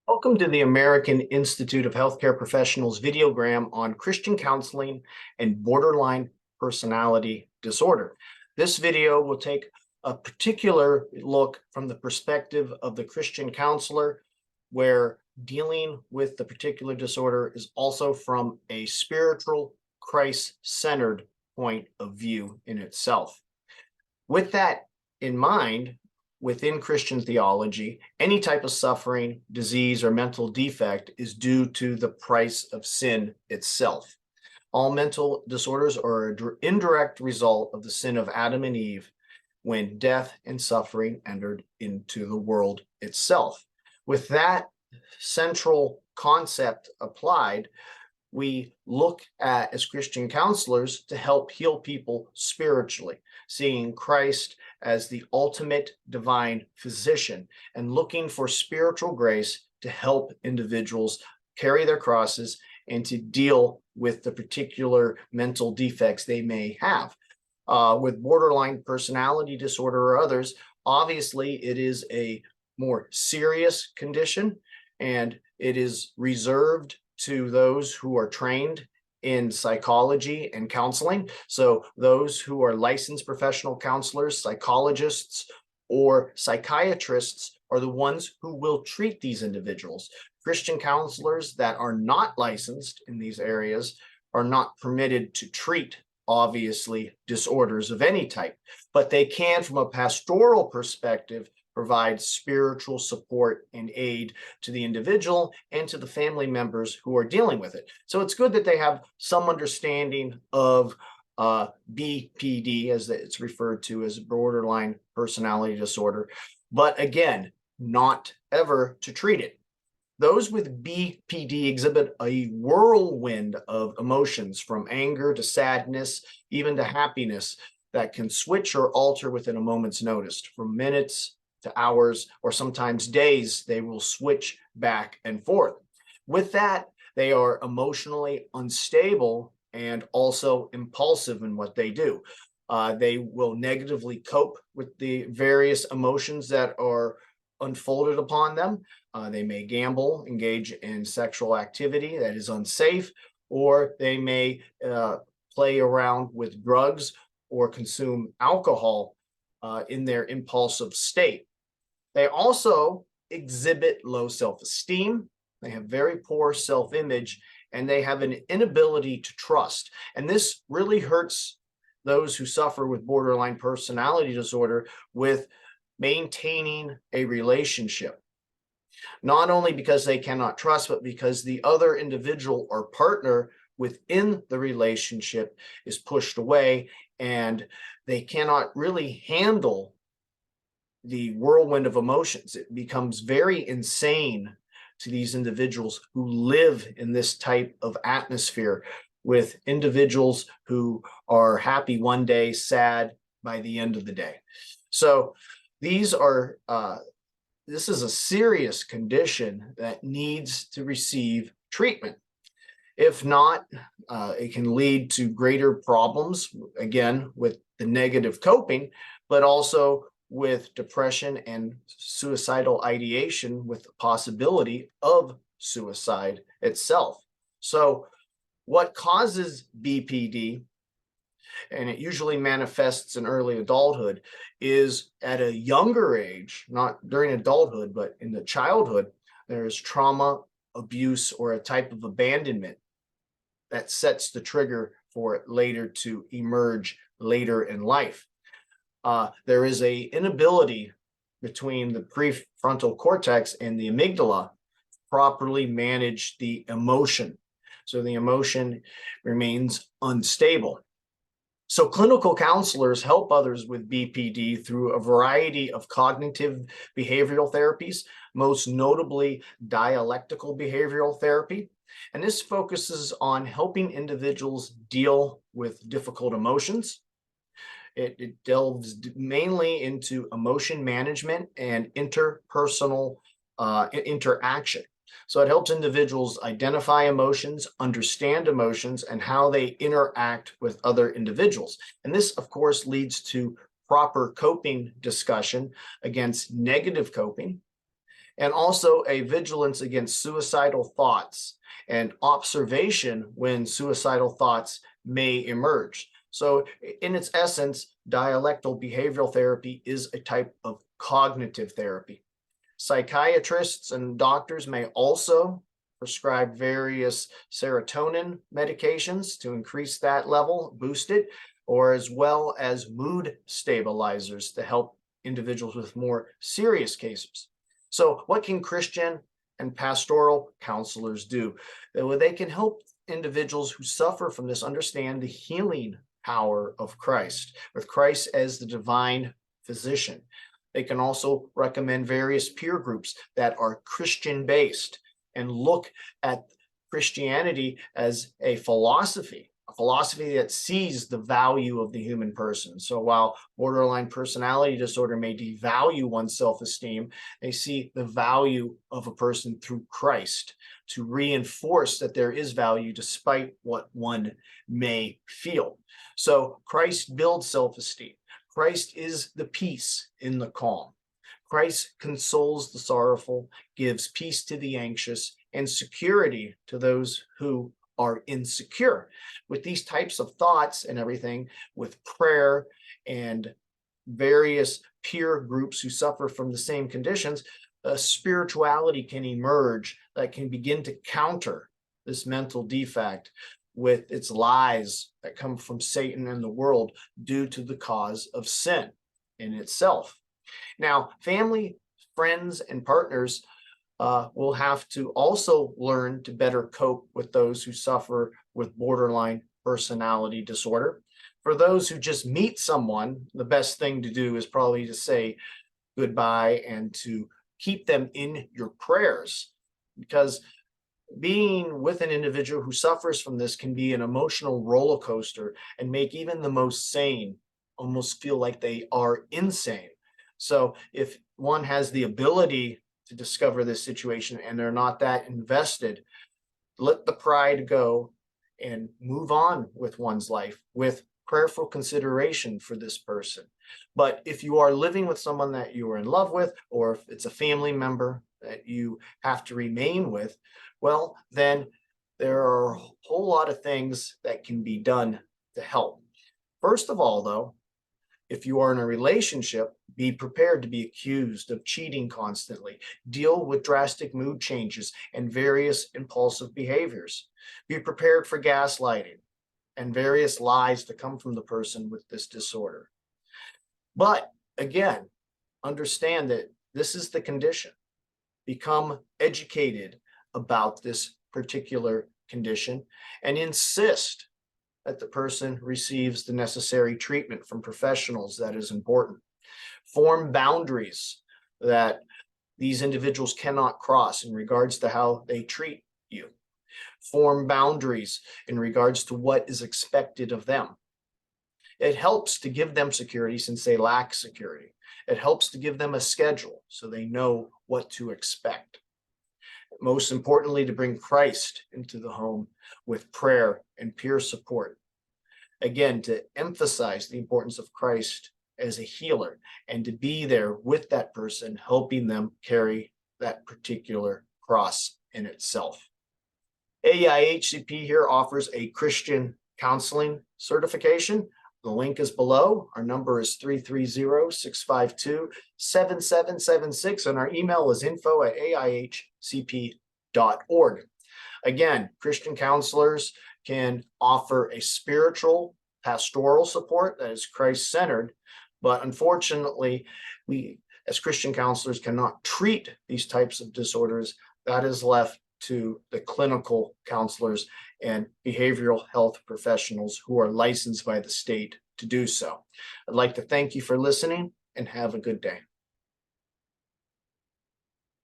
Welcome to the American Institute of Healthcare Professionals Videogram on Christian counseling and borderline personality disorder. This video will take a particular look from the perspective of the Christian counselor, where dealing with the particular disorder is also from a spiritual, Christ-centered point of view in itself. With that in mind, within Christian theology, any type of suffering, disease, or mental defect is due to the price of sin itself. All mental disorders are an indirect result of the sin of Adam and Eve when death and suffering entered into the world itself. With that central concept applied, we look at, as Christian counselors, to help heal people spiritually, seeing Christ as the ultimate divine physician and looking for spiritual grace to help individuals carry their crosses and to deal with the particular mental defects they may have. With borderline personality disorder or others, obviously it is a more serious condition, and it is reserved to those who are trained in psychology and counseling. So those who are licensed professional counselors, psychologists, or psychiatrists are the ones who will treat these individuals. Christian counselors that are not licensed in these areas are not permitted to treat, obviously, disorders of any type, but they can, from a pastoral perspective, provide spiritual support and aid to the individual and to the family members who are dealing with it. So it's good that they have some understanding of BPD, as it's referred to as borderline personality disorder, but again, not ever to treat it. Those with BPD exhibit a whirlwind of emotions, from anger to sadness, even to happiness, that can switch or alter within a moment's notice. From minutes to hours, or sometimes days, they will switch back and forth. With that, they are emotionally unstable and also impulsive in what they do. They will negatively cope with the various emotions that are unfolded upon them. They may gamble, engage in sexual activity that is unsafe, or they may play around with drugs or consume alcohol in their impulsive state. They also exhibit low self-esteem. They have very poor self-image, and they have an inability to trust. And this really hurts those who suffer with borderline personality disorder with maintaining a relationship. Not only because they cannot trust, but because the other individual or partner within the relationship is pushed away, and they cannot really handle the whirlwind of emotions. It becomes very insane to these individuals who live in this type of atmosphere, with individuals who are happy one day, sad by the end of the day. So these are this is a serious condition that needs to receive treatment. If not, it can lead to greater problems, again, with the negative coping, but also with depression and suicidal ideation, with the possibility of suicide itself. So what causes BPD, and it usually manifests in early adulthood, is at a younger age, not during adulthood, but in the childhood, there's trauma, abuse, or a type of abandonment that sets the trigger for it later to emerge later in life. There is a inability between the prefrontal cortex and the amygdala to properly manage the emotion. So the emotion remains unstable. So clinical counselors help others with BPD through a variety of cognitive behavioral therapies, most notably dialectical behavioral therapy. And this focuses on helping individuals deal with difficult emotions. It delves mainly into emotion management and interpersonal interaction. So it helps individuals identify emotions, understand emotions, and how they interact with other individuals. And this, of course, leads to proper coping discussion against negative coping, and also a vigilance against suicidal thoughts and observation when suicidal thoughts may emerge. So, in its essence, dialectal behavioral therapy is a type of cognitive therapy. Psychiatrists and doctors may also prescribe various serotonin medications to increase that level, boost it, or as well as mood stabilizers to help individuals with more serious cases. So, what can Christian and pastoral counselors do? Well, they can help individuals who suffer from this understand the healing power of Christ, with Christ as the divine physician. They can also recommend various peer groups that are Christian based and look at Christianity as a philosophy that sees the value of the human person. So while borderline personality disorder may devalue one's self-esteem, they see the value of a person through Christ to reinforce that there is value despite what one may feel. So Christ builds self-esteem. Christ is the peace in the calm. Christ consoles the sorrowful, gives peace to the anxious, and security to those who are insecure. With these types of thoughts and everything, with prayer and various peer groups who suffer from the same conditions, a spirituality can emerge that can begin to counter this mental defect with its lies that come from Satan and the world due to the cause of sin in itself. Now, family, friends, and partners will have to also learn to better cope with those who suffer with borderline personality disorder. For those who just meet someone, the best thing to do is probably to say goodbye and to keep them in your prayers, because being with an individual who suffers from this can be an emotional roller coaster and make even the most sane almost feel like they are insane. So if one has the ability to discover this situation and they're not that invested, let the pride go and move on with one's life with prayerful consideration for this person. But if you are living with someone that you are in love with, or if it's a family member that you have to remain with, well, then there are a whole lot of things that can be done to help. First of all, though, if you are in a relationship, be prepared to be accused of cheating constantly. Deal with drastic mood changes and various impulsive behaviors. Be prepared for gaslighting and various lies that come from the person with this disorder. But again, understand that this is the condition. Become educated about this particular condition and insist that the person receives the necessary treatment from professionals. That is important. Form boundaries that these individuals cannot cross in regards to how they treat you. Form boundaries in regards to what is expected of them. It helps to give them security since they lack security. It helps to give them a schedule so they know what to expect. Most importantly, to bring Christ into the home with prayer and peer support. Again, to emphasize the importance of Christ as a healer and to be there with that person, helping them carry that particular cross in itself. AIHCP here offers a Christian counseling certification. The link is below. Our number is 330-652-7776, and our email is info@aihcp.org. Again, Christian counselors can offer a spiritual, pastoral support that is Christ-centered, but unfortunately, we as Christian counselors cannot treat these types of disorders. That is left to the clinical counselors and behavioral health professionals who are licensed by the state to do so. I'd like to thank you for listening and have a good day.